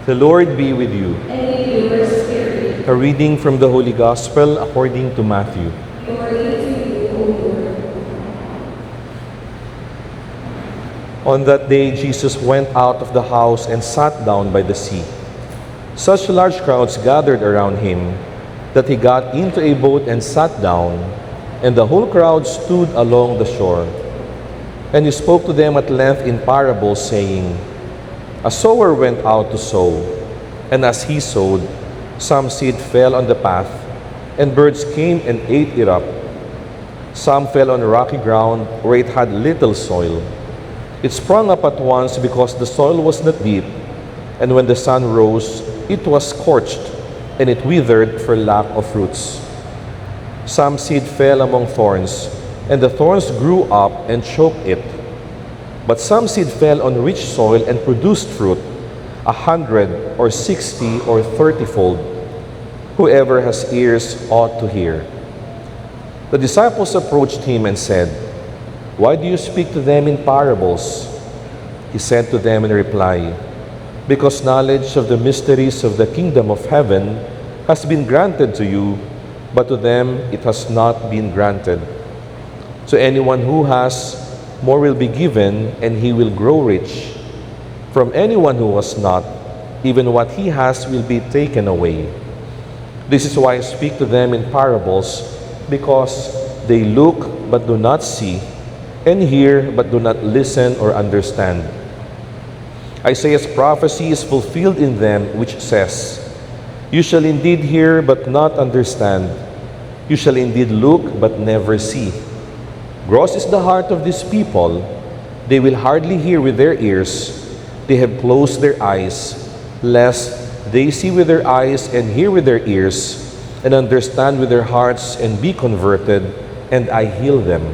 The Lord be with you. And with your spirit. A reading from the Holy Gospel according to Matthew. Glory to you, O Lord. On that day, Jesus went out of the house and sat down by the sea. Such large crowds gathered around him that he got into a boat and sat down, and the whole crowd stood along the shore. And he spoke to them at length in parables, saying, A sower went out to sow, and as he sowed, some seed fell on the path, and birds came and ate it up. Some fell on rocky ground where it had little soil. It sprung up at once because the soil was not deep, and when the sun rose, it was scorched, and it withered for lack of roots. Some seed fell among thorns, and the thorns grew up and choked it. But some seed fell on rich soil and produced fruit, 100 or 60 or 30-fold. Whoever has ears ought to hear. The disciples approached him and said, Why do you speak to them in parables? He said to them in reply, Because knowledge of the mysteries of the kingdom of heaven has been granted to you, but to them it has not been granted. So anyone who has, more will be given, and he will grow rich. From anyone who has not, even what he has will be taken away. This is why I speak to them in parables, because they look but do not see, and hear but do not listen or understand. Isaiah's prophecy is fulfilled in them, which says, You shall indeed hear but not understand. You shall indeed look but never see. Gross is the heart of this people. They will hardly hear with their ears. They have closed their eyes, lest they see with their eyes and hear with their ears, and understand with their hearts and be converted, and I heal them.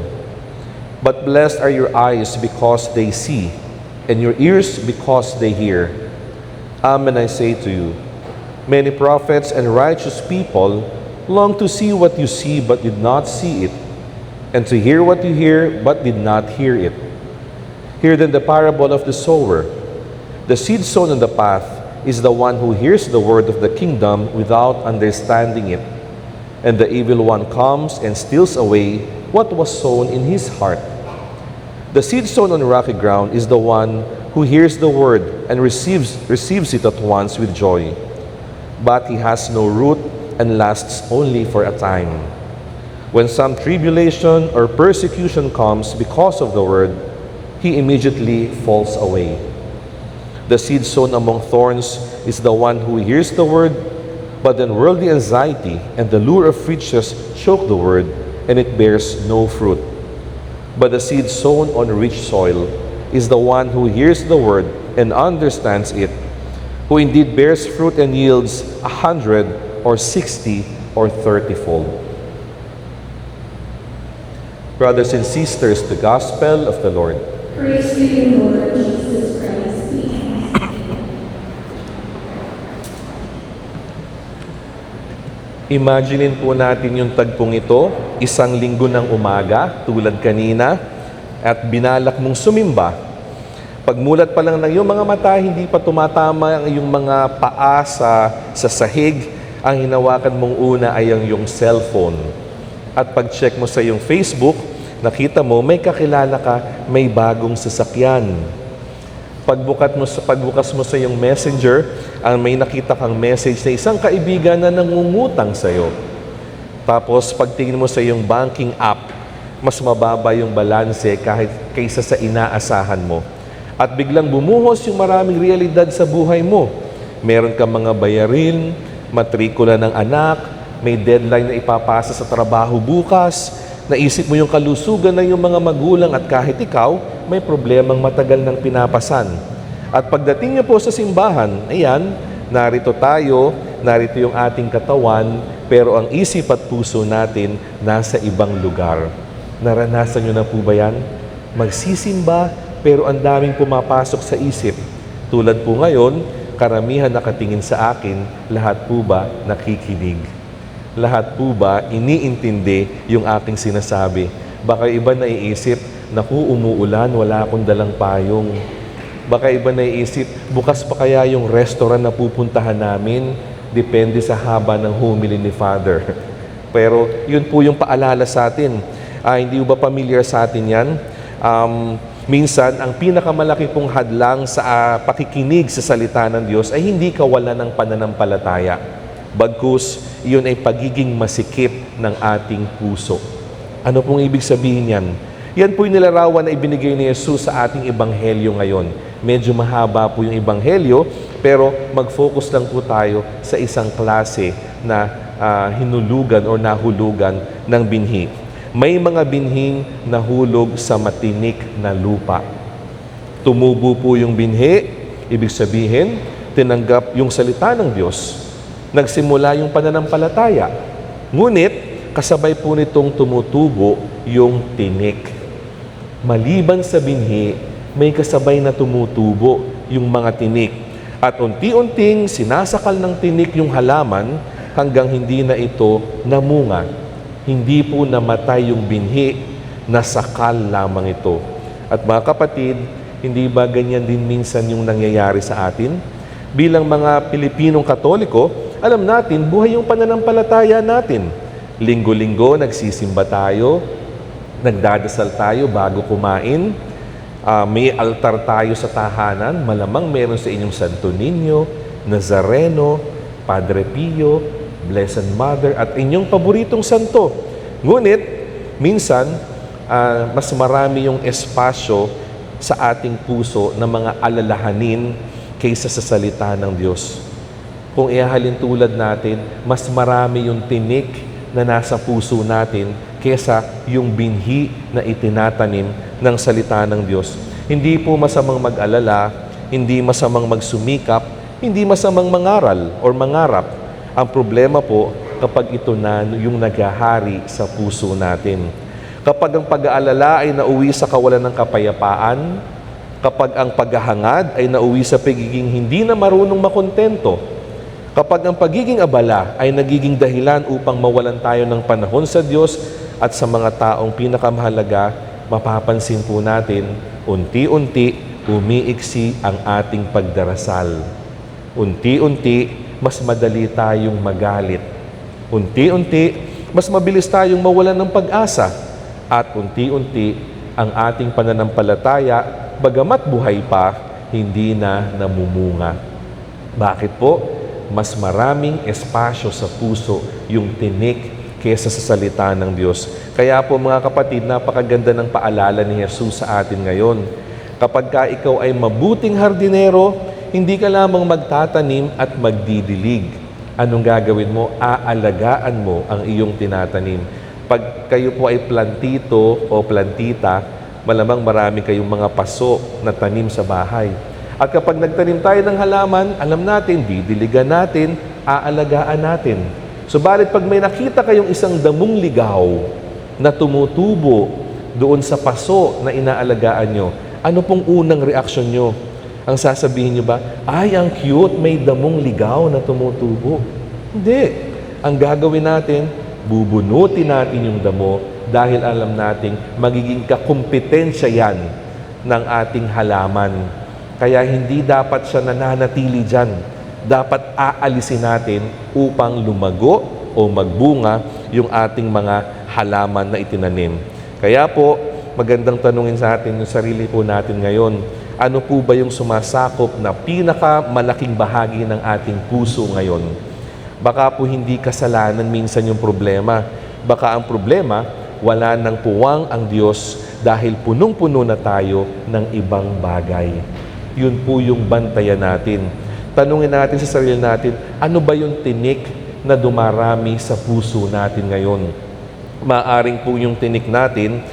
But blessed are your eyes because they see, and your ears because they hear. Amen, I say to you, many prophets and righteous people long to see what you see but did not see it, and to hear what you hear but did not hear it. Hear then the parable of the sower. The seed sown on the path is the one who hears the word of the kingdom without understanding it. And the evil one comes and steals away what was sown in his heart. The seed sown on rocky ground is the one who hears the word and receives it at once with joy. But he has no root and lasts only for a time. When some tribulation or persecution comes because of the word, he immediately falls away. The seed sown among thorns is the one who hears the word, but then worldly anxiety and the lure of riches choke the word, and it bears no fruit. But the seed sown on rich soil is the one who hears the word and understands it, who indeed bears fruit and yields 100 or 60 or 30-fold. Brothers and sisters, the Gospel of the Lord. Praise to you, Lord Jesus Christ. Imaginin po natin yung tagpong ito, isang linggo ng umaga, tulad kanina, at binalak mong sumimba. Pagmulat pa lang ng iyong mga mata, hindi pa tumatama ang iyong mga paa sa sahig, ang hinawakan mong una ay ang iyong cellphone. At pag-check mo sa iyong Facebook, nakita mo may kakilala ka, may bagong sasakyan. Pagbukas mo sa iyong messenger, ang may nakita kang message na isang kaibigan na nangungutang sa iyo. Tapos pagtingin mo sa iyong banking app, mas mababa yung balanse kahit kaysa sa inaasahan mo. At biglang bumuhos yung maraming realidad sa buhay mo. Meron kang mga bayarin, matrikula ng anak, may deadline na ipapasa sa trabaho bukas, naisip mo yung kalusugan ng iyong mga magulang at kahit ikaw, may problemang matagal nang pinapasan. At pagdating niyo po sa simbahan, ayan, narito tayo, narito yung ating katawan, pero ang isip at puso natin nasa ibang lugar. Naranasan niyo na po ba yan? Magsisimba, pero ang daming pumapasok sa isip. Tulad po ngayon, karamihan nakatingin sa akin, lahat po ba nakikinig? Lahat po ba iniintindi yung aking sinasabi? Baka iba naiisip, naku, umuulan, wala akong dalang payong. Baka iba naiisip, bukas pa kaya yung restaurant na pupuntahan namin? Depende sa haba ng homily ni Father. Pero yun po yung paalala sa atin. Hindi ba familiar sa atin yan? Minsan, ang pinakamalaki pong hadlang sa pakikinig sa salita ng Diyos ay hindi kawalan ng pananampalataya. Bagkus, iyon ay pagiging masikip ng ating puso. Ano pong ibig sabihin yan? Yan po yung nilarawan na ibinigay ni Jesus sa ating ebanghelyo ngayon. Medyo mahaba po yung ebanghelyo, pero mag-focus lang po tayo sa isang klase na hinulugan o nahulugan ng binhi. May mga binhing nahulog sa matinik na lupa. Tumubo po yung binhi, ibig sabihin, tinanggap yung salita ng Diyos. Nagsimula yung pananampalataya. Ngunit, kasabay po nitong tumutubo yung tinik. Maliban sa binhi, may kasabay na tumutubo yung mga tinik. At unti-unting sinasakal ng tinik yung halaman hanggang hindi na ito namunga. Hindi po namatay yung binhi, nasakal lamang ito. At mga kapatid, hindi ba ganyan din minsan yung nangyayari sa atin? Bilang mga Pilipinong Katoliko, alam natin, buhay yung pananampalataya natin. Linggo-linggo, nagsisimba tayo, nagdadasal tayo bago kumain, may altar tayo sa tahanan, malamang meron sa inyong Santo Niño, Nazareno, Padre Pio, Blessed Mother, at inyong paboritong santo. Ngunit, minsan, mas marami yung espasyo sa ating puso na mga alalahanin kaysa sa salita ng Diyos. Kung ihahalin tulad natin, mas marami yung tinik na nasa puso natin kaysa yung binhi na itinatanim ng salita ng Diyos. Hindi po masamang mag-alala, hindi masamang magsumikap, hindi masamang mangaral or mangarap. Ang problema po kapag ito na yung naghahari sa puso natin. Kapag ang pag-aalala ay nauwi sa kawalan ng kapayapaan, kapag ang paghahangad ay nauwi sa pagiging hindi na marunong makontento, kapag ang pagiging abala ay nagiging dahilan upang mawalan tayo ng panahon sa Diyos at sa mga taong pinakamahalaga, mapapansin po natin, unti-unti umiiksi ang ating pagdarasal. Unti-unti, mas madali tayong magalit. Unti-unti, mas mabilis tayong mawalan ng pag-asa. At unti-unti, ang ating pananampalataya, bagamat buhay pa, hindi na namumunga. Bakit po? Mas maraming espasyo sa puso yung tinik kesa sa salita ng Diyos. Kaya po mga kapatid, napakaganda ng paalala ni Jesus sa atin ngayon. Kapag ka ikaw ay mabuting hardinero, hindi ka lamang magtatanim at magdidilig. Anong gagawin mo? Aalagaan mo ang iyong tinatanim. Pag kayo po ay plantito o plantita, malamang marami kayong mga paso na tanim sa bahay. At kapag nagtanim tayo ng halaman, alam natin, didiligan natin, aalagaan natin. Subalit pag may nakita kayong isang damong ligaw na tumutubo doon sa paso na inaalagaan nyo, ano pong unang reaksyon nyo? Ang sasabihin nyo ba, ay, ang cute, may damong ligaw na tumutubo. Hindi. Ang gagawin natin, bubunutin natin yung damo dahil alam nating magiging kakumpetensya yan ng ating halaman. Kaya hindi dapat siya nananatili dyan. Dapat aalisin natin upang lumago o magbunga yung ating mga halaman na itinanim. Kaya po, magandang tanungin sa atin yung sarili po natin ngayon. Ano po ba yung sumasakop na pinakamalaking bahagi ng ating puso ngayon? Baka po hindi kasalanan minsan yung problema. Baka ang problema, wala nang puwang ang Diyos dahil punong-puno na tayo ng ibang bagay. Yun po yung bantayan natin. Tanungin natin sa sarili natin, ano ba yung tinik na dumarami sa puso natin ngayon? Maaring po yung tinik natin,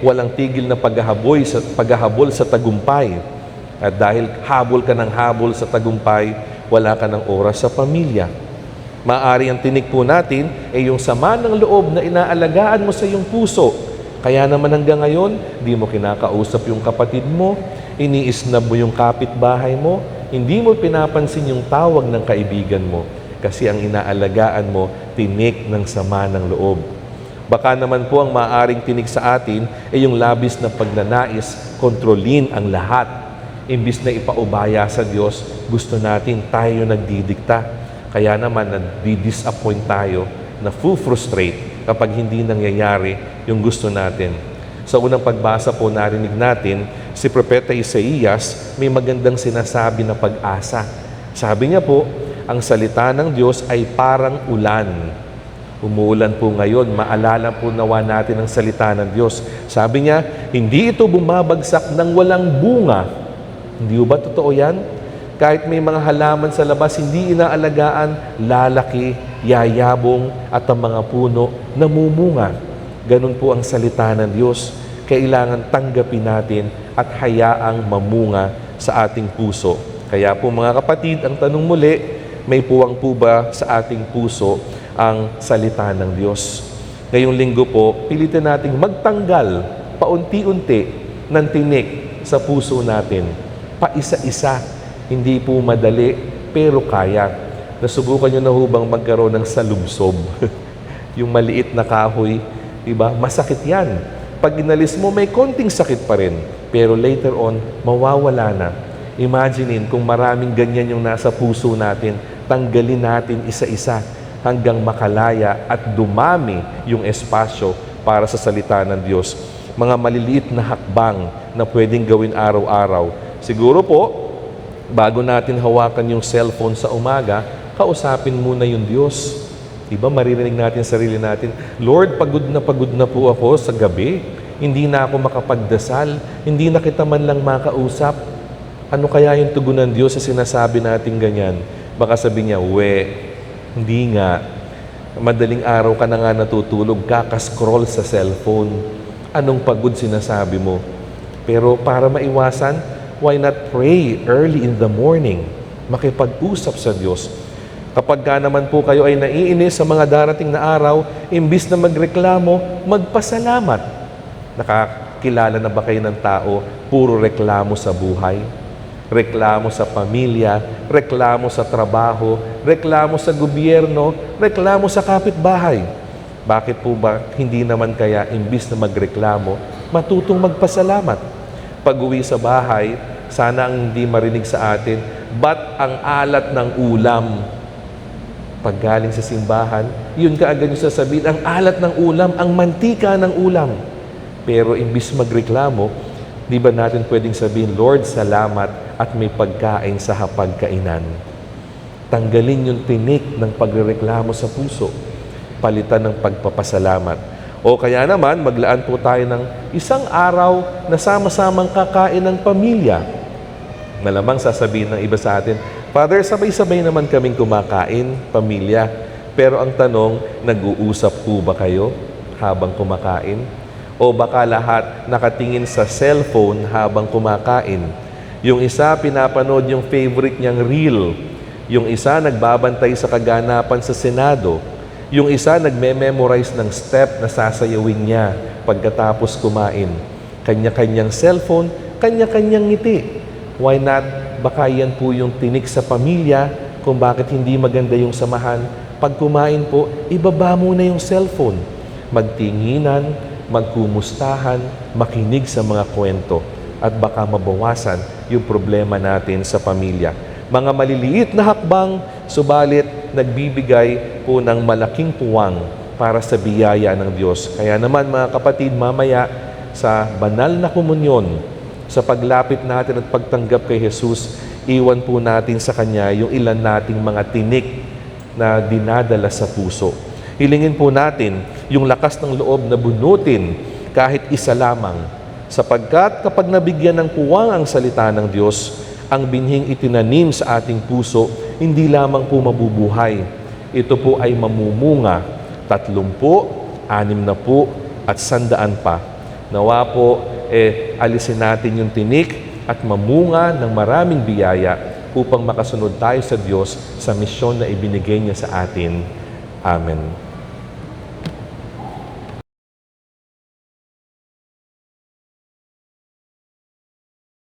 walang tigil na paghahabol sa tagumpay. At dahil habol ka ng habol sa tagumpay, wala ka ng oras sa pamilya. Maaari ang tinik po natin, yung sama ng loob na inaalagaan mo sa iyong puso. Kaya naman hanggang ngayon, di mo kinakausap yung kapatid mo, iniisnab mo yung kapitbahay mo, hindi mo pinapansin yung tawag ng kaibigan mo kasi ang inaalagaan mo, tinik ng sama ng loob. Baka naman po ang maaaring tinik sa atin ay yung labis na pagnanais, kontrolin ang lahat. Imbis na ipaubaya sa Diyos, gusto natin tayo nagdidikta. Kaya naman nagdi-disappoint tayo, na frustrate kapag hindi nangyayari yung gusto natin. Sa unang pagbasa po narinig natin, si Propeta Isaías may magandang sinasabi na pag-asa. Sabi niya po, ang salita ng Diyos ay parang ulan. Umuulan po ngayon, maalala po nawa natin ang salita ng Diyos. Sabi niya, hindi ito bumabagsak ng walang bunga. Hindi ba totoo yan? Kahit may mga halaman sa labas, hindi inaalagaan, lalaki, yayabong, at ang mga puno namumunga. Ganun po ang salita ng Diyos. Kailangan tanggapin natin at hayaang mamunga sa ating puso. Kaya po mga kapatid, ang tanong muli, may puwang po ba sa ating puso ang salita ng Diyos? Ngayong linggo po, pilitin nating magtanggal paunti-unti ng tinik sa puso natin. Paisa-isa, hindi po madali, pero kaya. Nasubukan nyo na hubang magkaroon ng salubsob. Yung maliit na kahoy, diba? Masakit yan. Pag inalis mo, may konting sakit pa rin. Pero later on, mawawala na. Imaginein kung maraming ganyan yung nasa puso natin, tanggalin natin isa-isa hanggang makalaya at dumami yung espasyo para sa salita ng Diyos. Mga maliliit na hakbang na pwedeng gawin araw-araw. Siguro po, bago natin hawakan yung cellphone sa umaga, kausapin muna yung Diyos. Diba, maririnig natin sarili natin, Lord, pagod na po ako sa gabi. Hindi na ako makapagdasal. Hindi na kita man lang makausap. Ano kaya yung tugon ng Diyos sa sinasabi natin ganyan? Baka sabi niya, hindi nga. Madaling araw ka na nga natutulog, kakascroll sa cellphone. Anong pagod sinasabi mo? Pero para maiwasan, why not pray early in the morning? Makipag-usap sa Diyos. Kapag ka naman po kayo ay naiinis sa mga darating na araw, imbis na magreklamo, magpasalamat. Nakakilala na ba kayo ng tao, puro reklamo sa buhay? Reklamo sa pamilya, reklamo sa trabaho, reklamo sa gobyerno, reklamo sa kapitbahay. Bakit po ba hindi naman kaya imbis na magreklamo, matutong magpasalamat? Pag-uwi sa bahay, sana ang hindi marinig sa atin, ba't ang alat ng ulam? Pag galing sa simbahan, yun kaagad yung sasabihin, ang alat ng ulam, ang mantika ng ulam. Pero imbis magreklamo, di ba natin pwedeng sabihin, Lord, salamat at may pagkain sa hapagkainan. Tanggalin yung tinik ng pagrereklamo sa puso, palitan ng pagpapasalamat. O kaya naman, maglaan po tayo ng isang araw na sama-samang kakain ng pamilya. Malamang sasabihin ng iba sa atin, Father, sabay-sabay naman kaming kumakain, pamilya. Pero ang tanong, nag-uusap po ba kayo habang kumakain? O baka lahat nakatingin sa cellphone habang kumakain? Yung isa, pinapanood yung favorite niyang reel. Yung isa, nagbabantay sa kaganapan sa Senado. Yung isa, nagme-memorize ng step na sasayawin niya pagkatapos kumain. Kanya-kanyang cellphone, kanya-kanyang ngiti. Why not? Baka yan po yung tinik sa pamilya kung bakit hindi maganda yung samahan. Pag kumain po, ibaba muna yung cellphone. Magtinginan, magkumustahan, makinig sa mga kwento. At baka mabawasan yung problema natin sa pamilya. Mga maliliit na hakbang, subalit nagbibigay po ng malaking puwang para sa biyaya ng Diyos. Kaya naman mga kapatid, mamaya sa banal na komunyon, sa paglapit natin at pagtanggap kay Jesus, iwan po natin sa Kanya yung ilan nating mga tinik na dinadala sa puso. Hilingin po natin yung lakas ng loob na bunutin kahit isa lamang. Sapagkat kapag nabigyan ng puwang ang salita ng Diyos, ang binhing itinanim sa ating puso, hindi lamang po mabubuhay. Ito po ay mamumunga, 30, 60 at 100 pa. Nawa po, alisin natin yung tinik at mamunga ng maraming biyaya upang makasunod tayo sa Diyos sa misyon na ibinigay niya sa atin. Amen.